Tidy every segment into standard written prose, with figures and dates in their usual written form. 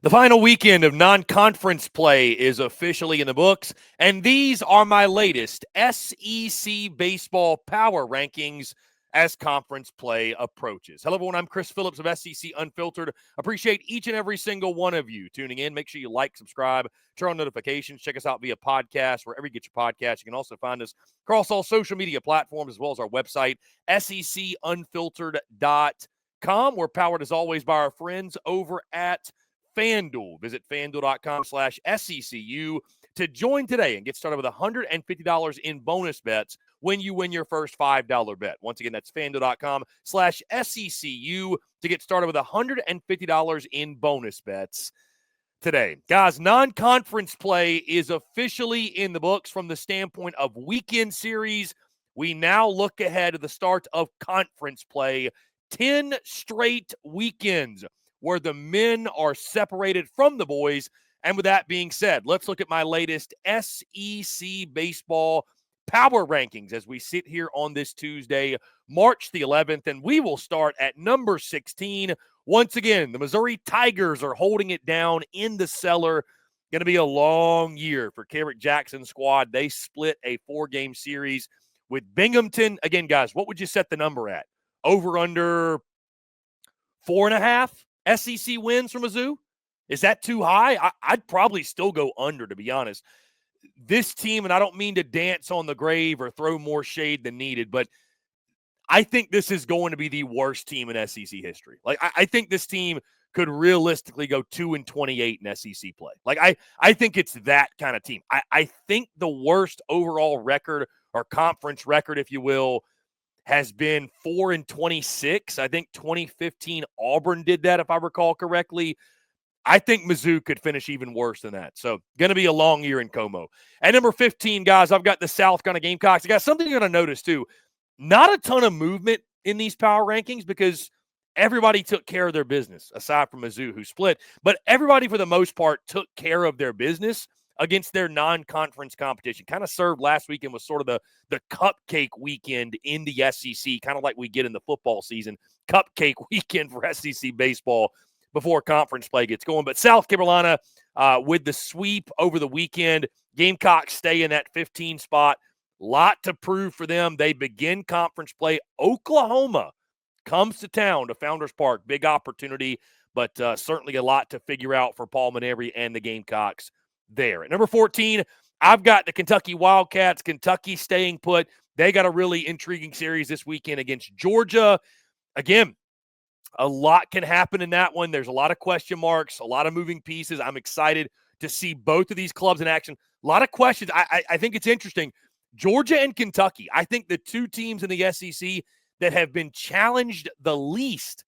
The final weekend of non-conference play is officially in the books, and these are my latest SEC baseball power rankings as conference play approaches. Hello, everyone. I'm Chris Phillips of SEC Unfiltered. Appreciate each and every single one of you tuning in. Make sure you like, subscribe, turn on notifications. Check us out via podcast, wherever you get your podcast. You can also find us across all social media platforms, as well as our website, secunfiltered.com. We're powered, as always, by our friends over at FANDUEL. Visit FANDUEL.com/SECU to join today and get started with $150 in bonus bets when you win your first $5 bet. Once again, that's FANDUEL.com/SECU to get started with $150 in bonus bets today. Guys, non-conference play is officially in the books from the standpoint of weekend series. We now look ahead to the start of conference play. 10 straight weekends where the men are separated from the boys. And with that being said, let's look at my latest SEC baseball power rankings as we sit here on this Tuesday, March the 11th. And we will start at number 16. Once again, the Missouri Tigers are holding it down in the cellar. Going to be a long year for Carrick Jackson's squad. They split a 4-game series with Binghamton. Again, guys, what would you set the number at? Over under 4.5? SEC wins from Mizzou? Is that too high? I'd probably still go under, to be honest. This team, and I don't mean to dance on the grave or throw more shade than needed, but I think this is going to be the worst team in SEC history. Like, I think this team could realistically go 2-28 in SEC play. Like, I think it's that kind of team. I think the worst overall record or conference record, if you will, has been 4-26. I think 2015 Auburn did that, if I recall correctly. I think Mizzou could finish even worse than that. So, going to be a long year in Como. At number 15, guys, I've got the South Carolina Gamecocks. I got something you're going to notice, too. Not a ton of movement in these power rankings because everybody took care of their business, aside from Mizzou, who split. But everybody, for the most part, took care of their business against their non-conference competition. Kind of served last weekend was sort of the cupcake weekend in the SEC, kind of like we get in the football season. Cupcake weekend for SEC baseball before conference play gets going. But South Carolina, with the sweep over the weekend, Gamecocks stay in that 15 spot. Lot to prove for them. They begin conference play. Oklahoma comes to town to Founders Park. Big opportunity, but certainly a lot to figure out for Paul Maneri and the Gamecocks there. At number 14, I've got the Kentucky Wildcats. Kentucky staying put. They got a really intriguing series this weekend against Georgia. Again, a lot can happen in that one. There's a lot of question marks, a lot of moving pieces. I'm excited to see both of these clubs in action. A lot of questions. I think it's interesting. Georgia and Kentucky, I think the two teams in the SEC that have been challenged the least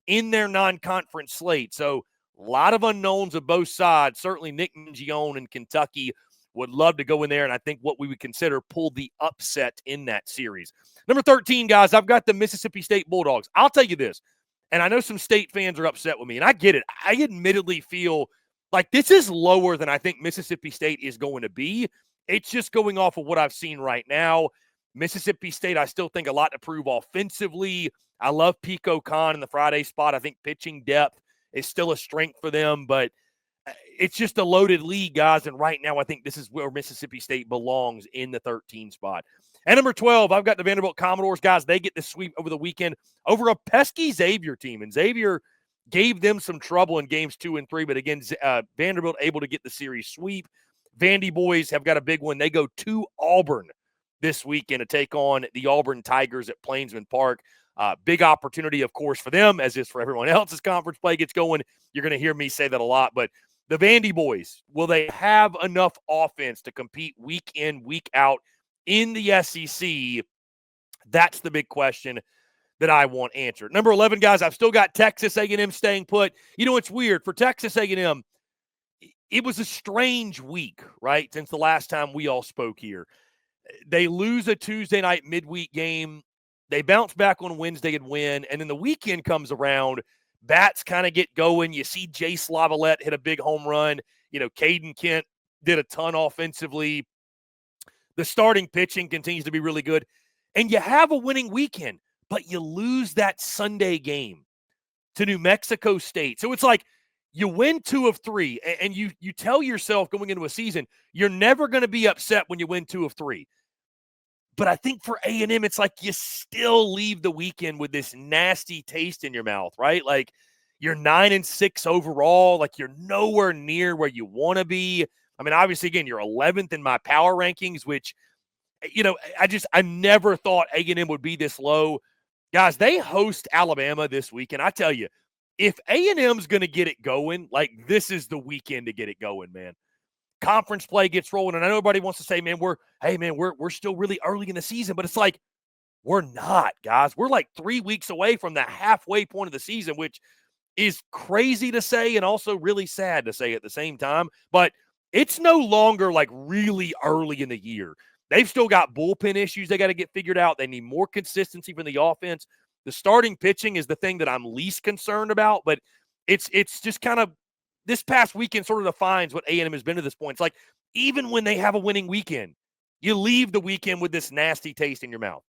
in their non-conference slate. So a lot of unknowns of both sides. Certainly Nick Mingione in Kentucky would love to go in there, and I think what we would consider pull the upset in that series. Number 13, guys, I've got the Mississippi State Bulldogs. I'll tell you this, and I know some State fans are upset with me, and I get it. I admittedly feel like this is lower than I think Mississippi State is going to be. It's just going off of what I've seen right now. Mississippi State, I still think a lot to prove offensively. I love Pico Khan in the Friday spot. I think pitching depth is still a strength for them, but it's just a loaded league, guys, and right now I think this is where Mississippi State belongs, in the 13 spot. At number 12, I've got the Vanderbilt Commodores. Guys, they get the sweep over the weekend over a pesky Xavier team, and Xavier gave them some trouble in games 2 and 3, but again, Vanderbilt able to get the series sweep. Vandy boys have got a big one. They go to Auburn this weekend to take on the Auburn Tigers at Plainsman Park. Big opportunity, of course, for them, as is for everyone else as conference play gets going. You're going to hear me say that a lot, but the Vandy boys, will they have enough offense to compete week in, week out in the SEC? That's the big question that I want answered. Number 11, guys, I've still got Texas A&M staying put. You know, it's weird. For Texas A&M, it was a strange week, right, since the last time we all spoke here. They lose a Tuesday night midweek game. They bounce back on Wednesday and win, and then the weekend comes around. Bats kind of get going. You see Jace Lavalette hit a big home run. You know, Caden Kent did a ton offensively. The starting pitching continues to be really good. And you have a winning weekend, but you lose that Sunday game to New Mexico State. So it's like You win 2 of 3, and you tell yourself going into a season, you're never going to be upset when you win 2 of 3. But I think for A&M, it's like you still leave the weekend with this nasty taste in your mouth, right? Like you're 9-6 overall. Like you're nowhere near where you want to be. I mean, obviously, again, you're 11th in my power rankings, which, I never thought A&M would be this low. Guys, they host Alabama this weekend. I tell you, if A&M's going to get it going, like this is the weekend to get it going, man. Conference play gets rolling, and I know everybody wants to say, man, we're still really early in the season, but it's like we're not, guys. We're like 3 weeks away from the halfway point of the season, which is crazy to say and also really sad to say at the same time. But it's no longer like really early in the year. They've still got bullpen issues they got to get figured out. They need more consistency from the offense. The starting pitching is the thing that I'm least concerned about, but it's just kind of this past weekend sort of defines what A&M has been to this point. It's like even when they have a winning weekend, you leave the weekend with this nasty taste in your mouth.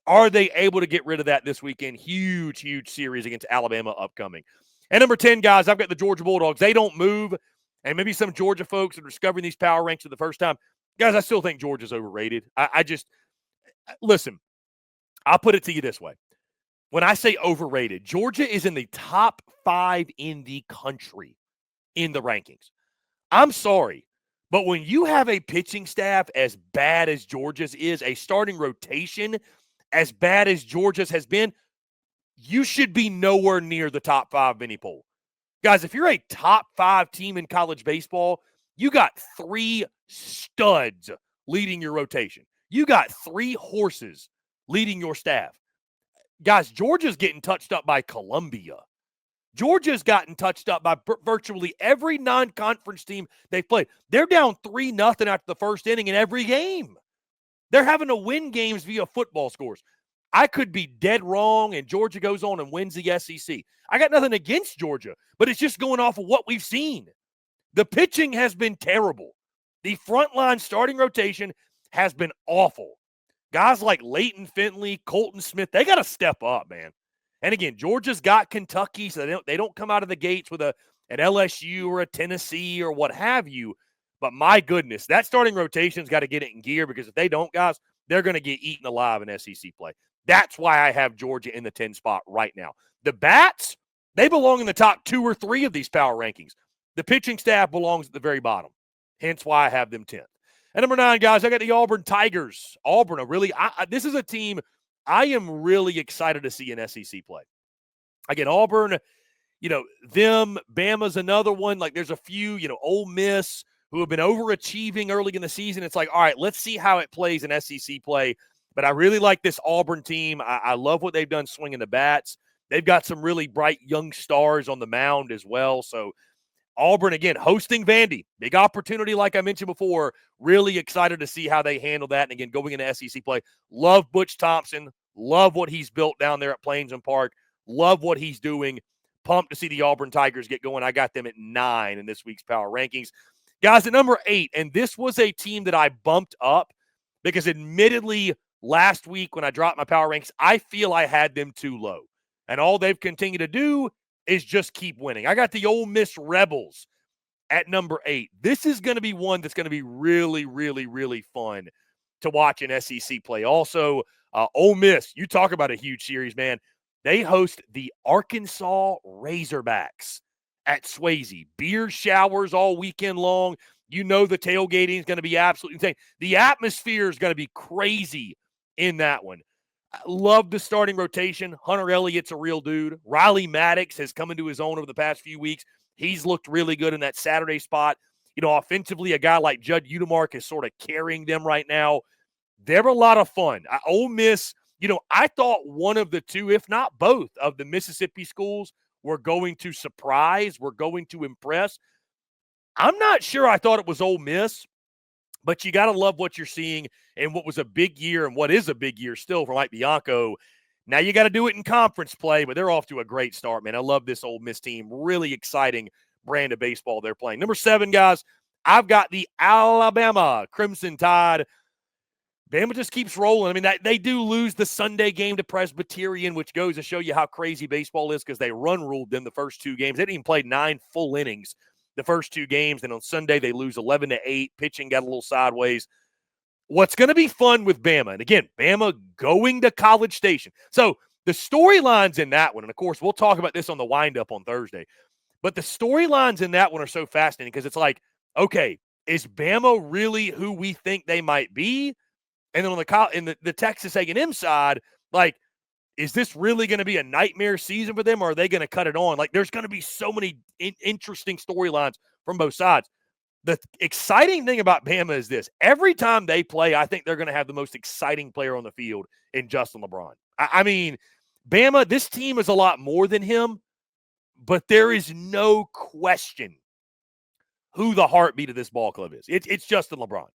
Are they able to get rid of that this weekend? Huge, huge series against Alabama upcoming. And number 10, guys, I've got the Georgia Bulldogs. They don't move. And maybe some Georgia folks are discovering these power ranks for the first time. Guys, I still think Georgia's overrated. Listen, I'll put it to you this way. When I say overrated, Georgia is in the top 5 in the country in the rankings. I'm sorry, but when you have a pitching staff as bad as Georgia's is, a starting rotation as bad as Georgia's has been, you should be nowhere near the top 5 of any poll. Guys, if you're a top 5 team in college baseball, you got 3 studs leading your rotation. You got 3 horses leading your staff. Guys, Georgia's getting touched up by Columbia. Georgia's gotten touched up by virtually every non-conference team they've played. They're down 3-0 after the first inning in every game. They're having to win games via football scores. I could be dead wrong, and Georgia goes on and wins the SEC. I got nothing against Georgia, but it's just going off of what we've seen. The pitching has been terrible. The frontline starting rotation has been awful. Guys like Leighton Finley, Colton Smith, they got to step up, man. And again, Georgia's got Kentucky, so they don't come out of the gates with an LSU or a Tennessee or what have you. But my goodness, that starting rotation's got to get it in gear, because if they don't, guys, they're going to get eaten alive in SEC play. That's why I have Georgia in the 10 spot right now. The Bats, they belong in the top 2 or 3 of these power rankings. The pitching staff belongs at the very bottom. Hence why I have them 10th. And number 9, guys, I got the Auburn Tigers. Auburn, this is a team I am really excited to see in SEC play. Again, Auburn, them, Bama's another one. Like there's a few, Ole Miss who have been overachieving early in the season. It's like, all right, let's see how it plays in SEC play. But I really like this Auburn team. I love what they've done swinging the bats. They've got some really bright young stars on the mound as well. So Auburn, again, hosting Vandy. Big opportunity, like I mentioned before. Really excited to see how they handle that. And, again, going into SEC play. Love Butch Thompson. Love what he's built down there at Plainsman Park. Love what he's doing. Pumped to see the Auburn Tigers get going. I got them at 9 in this week's power rankings. Guys, at number 8, and this was a team that I bumped up because admittedly last week when I dropped my power ranks, I feel I had them too low. And all they've continued to do is just keep winning. I got the Ole Miss Rebels at number 8. This is going to be one that's going to be really, really, really fun to watch in SEC play. Also, Ole Miss, you talk about a huge series, man. They host the Arkansas Razorbacks at Swayze. Beer showers all weekend long. You know the tailgating is going to be absolutely insane. The atmosphere is going to be crazy in that one. I love the starting rotation. Hunter Elliott's a real dude. Riley Maddox has come into his own over the past few weeks. He's looked really good in that Saturday spot. Offensively, a guy like Judd Udemark is sort of carrying them right now. They're a lot of fun. Ole Miss, I thought one of the two, if not both, of the Mississippi schools were going to surprise, were going to impress. I'm not sure I thought it was Ole Miss, but you got to love what you're seeing in what was a big year and what is a big year still for Mike Bianco. Now you got to do it in conference play, but they're off to a great start, man. I love this Ole Miss team. Really exciting brand of baseball they're playing. Number 7, guys, I've got the Alabama Crimson Tide. Bama just keeps rolling. I mean, they do lose the Sunday game to Presbyterian, which goes to show you how crazy baseball is because they run-ruled them the first 2 games. They didn't even play 9 full innings the first 2 games, and on Sunday they lose 11-8. Pitching got a little sideways. What's going to be fun with Bama, and again, Bama going to College Station. So the storylines in that one, and of course we'll talk about this on the wind-up on Thursday, but the storylines in that one are so fascinating because it's like, okay, is Bama really who we think they might be? And then on the Texas A&M side, like, is this really going to be a nightmare season for them, or are they going to cut it on? Like, there's going to be so many interesting storylines from both sides. The exciting thing about Bama is this. Every time they play, I think they're going to have the most exciting player on the field in Justin LeBron. I mean, Bama, this team is a lot more than him, but there is no question who the heartbeat of this ball club is. It's Justin LeBron.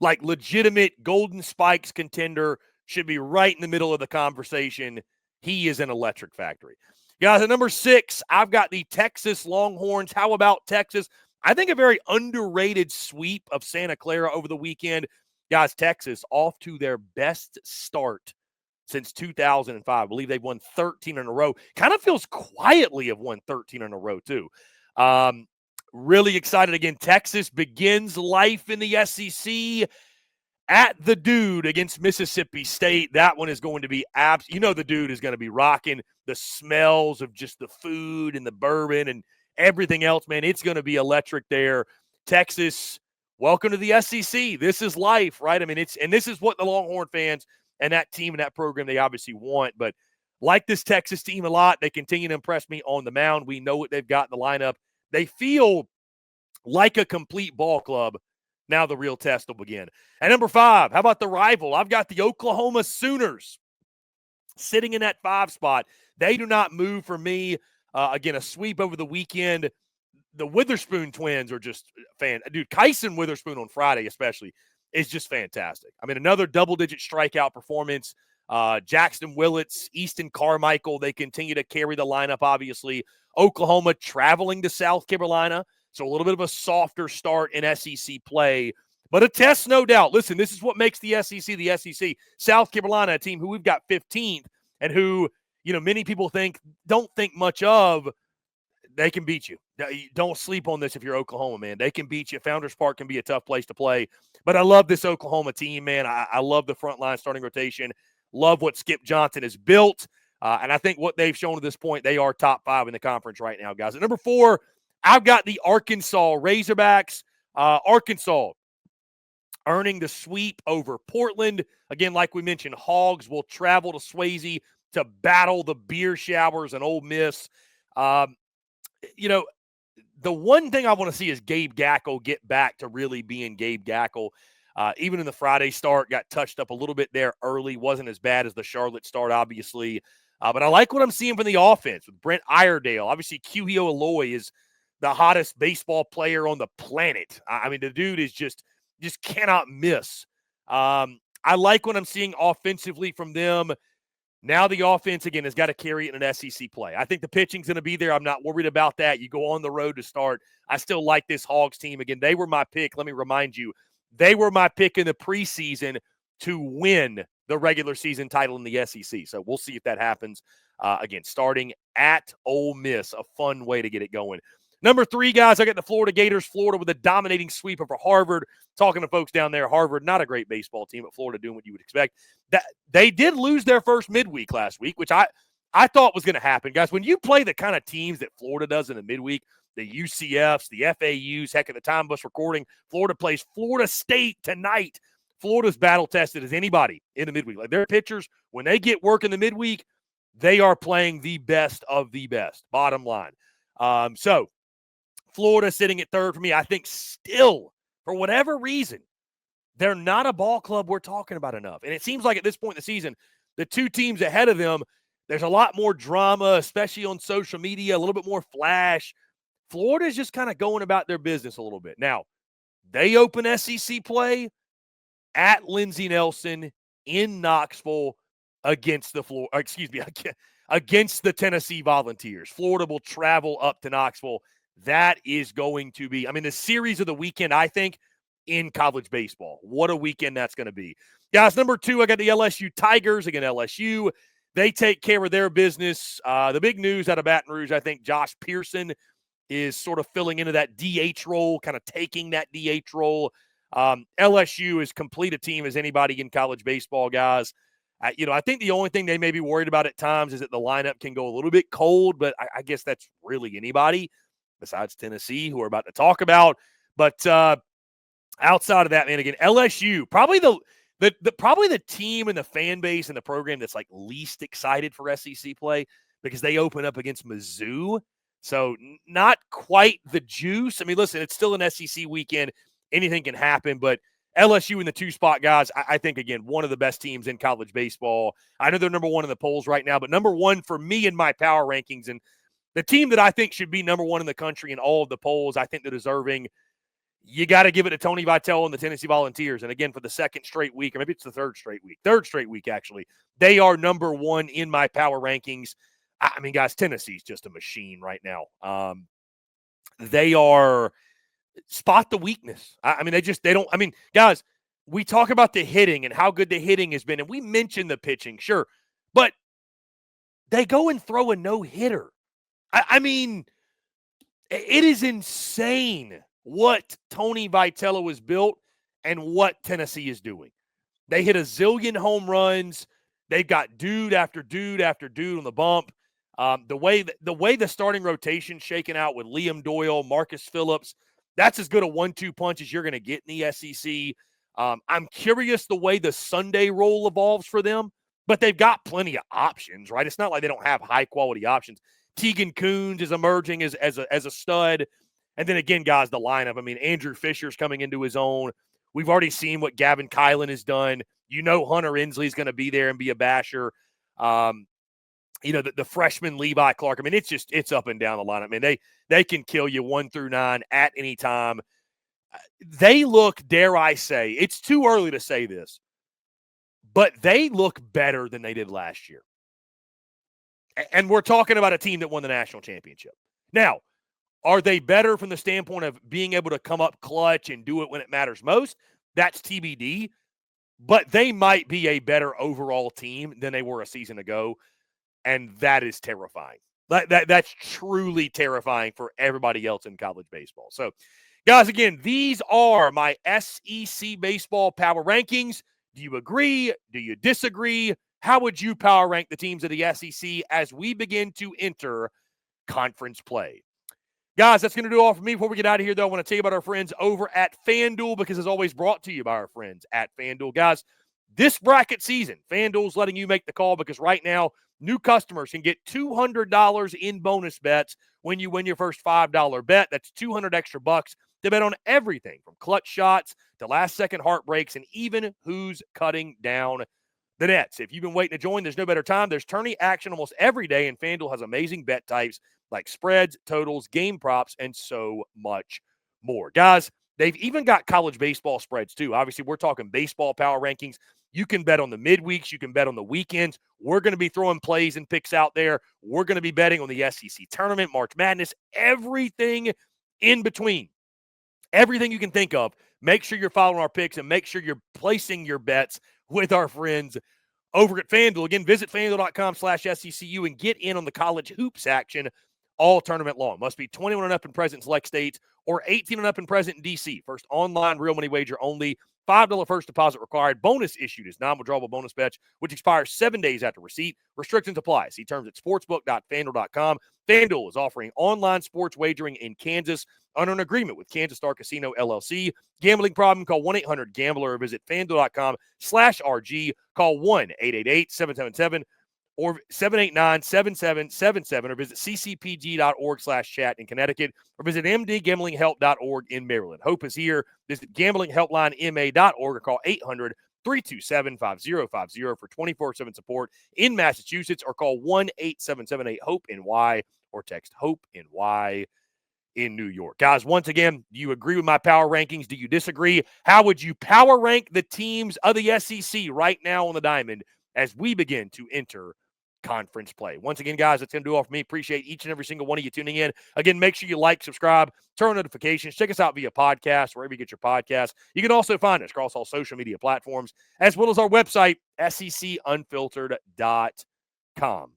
Like, legitimate Golden Spikes contender, should be right in the middle of the conversation. He is an electric factory. Guys, at number 6, I've got the Texas Longhorns. How about Texas? I think a very underrated sweep of Santa Clara over the weekend. Guys, Texas off to their best start since 2005. I believe they've won 13 in a row. Kind of feels quietly have won 13 in a row, too. Really excited again. Texas begins life in the SEC at the Dude against Mississippi State. That one is going to be the Dude is going to be rocking. The smells of just the food and the bourbon and everything else, man. It's going to be electric there. Texas, welcome to the SEC. This is life, right? I mean, this is what the Longhorn fans and that team and that program they obviously want. But like this Texas team a lot, they continue to impress me on the mound. We know what they've got in the lineup. They feel like a complete ball club. Now the real test will begin. At number 5, how about the rival? I've got the Oklahoma Sooners sitting in that 5 spot. They do not move for me. Again, a sweep over the weekend. The Witherspoon twins are just dude, Kyson Witherspoon on Friday especially is just fantastic. I mean, another double-digit strikeout performance. Jackson Willits, Easton Carmichael, they continue to carry the lineup, obviously. Oklahoma traveling to South Carolina, so a little bit of a softer start in SEC play, but a test, no doubt. Listen, this is what makes the SEC the SEC. South Carolina, a team who we've got 15th and who, many people don't think much of. They can beat you. Don't sleep on this if you're Oklahoma, man. They can beat you. Founders Park can be a tough place to play. But I love this Oklahoma team, man. I love the front line starting rotation. Love what Skip Johnson has built. And I think what they've shown at this point, they are top 5 in the conference right now, guys. At number 4, I've got the Arkansas Razorbacks. Arkansas earning the sweep over Portland. Again, like we mentioned, Hogs will travel to Swayze to battle the beer showers and Ole Miss. The one thing I want to see is Gabe Gackle get back to really being Gabe Gackle. Even in the Friday start, got touched up a little bit there early. Wasn't as bad as the Charlotte start, obviously. But I like what I'm seeing from the offense with Brent Iredale. Obviously, Q-Hio Aloy is the hottest baseball player on the planet. I mean, the dude is just cannot miss. I like what I'm seeing offensively from them. Now the offense, again, has got to carry it in an SEC play. I think the pitching's going to be there. I'm not worried about that. You go on the road to start. I still like this Hogs team. Again, they were my pick. Let me remind you, they were my pick in the preseason to win the regular season title in the SEC. So we'll see if that happens. Again, starting at Ole Miss, a fun way to get it going. Number 3, guys, I got the Florida Gators. Florida with a dominating sweep over Harvard. Talking to folks down there, Harvard, not a great baseball team, but Florida doing what you would expect. That they did lose their first midweek last week, which I thought was going to happen. Guys, when you play the kind of teams that Florida does in the midweek, the UCFs, the FAUs, heck, at the time of us recording, Florida plays Florida State tonight. Florida's battle tested as anybody in the midweek. Like, their pitchers, when they get work in the midweek, they are playing the best of the best, bottom line. So Florida sitting at 3rd for me. I think still, for whatever reason, they're not a ball club we're talking about enough. And it seems like at this point in the season, the 2 teams ahead of them, there's a lot more drama, especially on social media, a little bit more flash. Florida's just kind of going about their business a little bit. Now, they open SEC play at Lindsey Nelson in Knoxville against against the Tennessee Volunteers. Florida will travel up to Knoxville. That is going to be, the series of the weekend, I think, in college baseball. What a weekend that's going to be. Guys, number 2, I got the LSU Tigers. Again, LSU, they take care of their business. The big news out of Baton Rouge, I think Josh Pearson is sort of filling into that DH role, kind of taking that DH role. LSU is complete a team as anybody in college baseball, guys. I think the only thing they may be worried about at times is that the lineup can go a little bit cold, but I guess that's really anybody besides Tennessee, who we're about to talk about. But outside of that, man, again, LSU, probably the team and the fan base and the program that's like least excited for SEC play because they open up against Mizzou. So not quite the juice. I mean, listen, it's still an SEC weekend. Anything can happen, but LSU in the 2-spot, guys, I think, again, one of the best teams in college baseball. I know they're number 1 in the polls right now, but number 1 for me in my power rankings, and the team that I think should be number 1 in the country in all of the polls, I think they're deserving. You got to give it to Tony Vitello and the Tennessee Volunteers. And again, for the second straight week, or maybe it's the third straight week, actually, they are number 1 in my power rankings. I mean, guys, Tennessee's just a machine right now. They are spot the weakness. I mean, they don't. I mean, guys, we talk about the hitting and how good the hitting has been, and we mention the pitching, sure, but they go and throw a no-hitter. I mean, it is insane what Tony Vitello has built and what Tennessee is doing. They hit a zillion home runs. They've got dude after dude after dude on the bump. The way the starting rotation's shaking out with Liam Doyle, Marcus Phillips, that's as good a 1-2 punch as you're going to get in the SEC. I'm curious the way the Sunday roll evolves for them, but they've got plenty of options, right? It's not like they don't have high-quality options. Tegan Coons is emerging as a stud. And then again, guys, the lineup. I mean, Andrew Fisher's coming into his own. We've already seen what Gavin Kylan has done. Hunter Inslee's going to be there and be a basher. The freshman Levi Clark. I mean, it's up and down the lineup. I mean, they can kill you 1 through 9 at any time. They look, dare I say, it's too early to say this, but they look better than they did last year. And we're talking about a team that won the national championship. Now, are they better from the standpoint of being able to come up clutch and do it when it matters most? That's TBD. But they might be a better overall team than they were a season ago. And that is terrifying. That's truly terrifying for everybody else in college baseball. So, guys, again, these are my SEC baseball power rankings. Do you agree? Do you disagree? How would you power rank the teams of the SEC as we begin to enter conference play? Guys, that's going to do all for me. Before we get out of here, though, I want to tell you about our friends over at FanDuel, because it's always brought to you by our friends at FanDuel. Guys, this bracket season, FanDuel's letting you make the call, because right now, new customers can get $200 in bonus bets when you win your first $5 bet. That's $200 extra bucks to bet on everything from clutch shots to last-second heartbreaks and even who's cutting down the nets. If you've been waiting to join, there's no better time. There's tourney action almost every day, and FanDuel has amazing bet types like spreads, totals, game props, and so much more. Guys, they've even got college baseball spreads too. Obviously, we're talking baseball power rankings. You can bet on the midweeks. You can bet on the weekends. We're going to be throwing plays and picks out there. We're going to be betting on the SEC tournament, March Madness, everything in between. Everything you can think of. Make sure you're following our picks and make sure you're placing your bets with our friends over at FanDuel. Again, visit FanDuel.com/SECU and get in on the college hoops action all tournament long. Must be 21 and up and present in select states or 18 and up and present in D.C. First online real money wager only. $5 first deposit required. Bonus issued as non-withdrawable bonus bets, which expires 7 days after receipt. Restrictions apply. See terms at sportsbook.fanduel.com. FanDuel is offering online sports wagering in Kansas under an agreement with Kansas Star Casino, LLC. Gambling problem? Call 1-800-GAMBLER or visit FanDuel.com/RG. Call 1-888-777 or 789-7777 or visit ccpg.org/chat in Connecticut or visit mdgamblinghelp.org in Maryland. Hope is here. Visit gamblinghelplinema.org or call 800-327-5050 for 24/7 support in Massachusetts or call 1-8778-HOPE-NY or text HOPE-NY in New York. Guys, once again, do you agree with my power rankings? Do you disagree? How would you power rank the teams of the SEC right now on the diamond as we begin to enter conference play. Once again, guys, that's going to do all for me. Appreciate each and every single one of you tuning in. Again, make sure you like, subscribe, turn on notifications. Check us out via podcast, wherever you get your podcasts. You can also find us across all social media platforms, as well as our website, secunfiltered.com.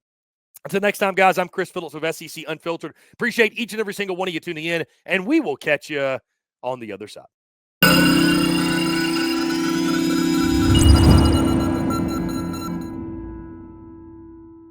Until next time, guys, I'm Chris Phillips of SEC Unfiltered. Appreciate each and every single one of you tuning in, and we will catch you on the other side.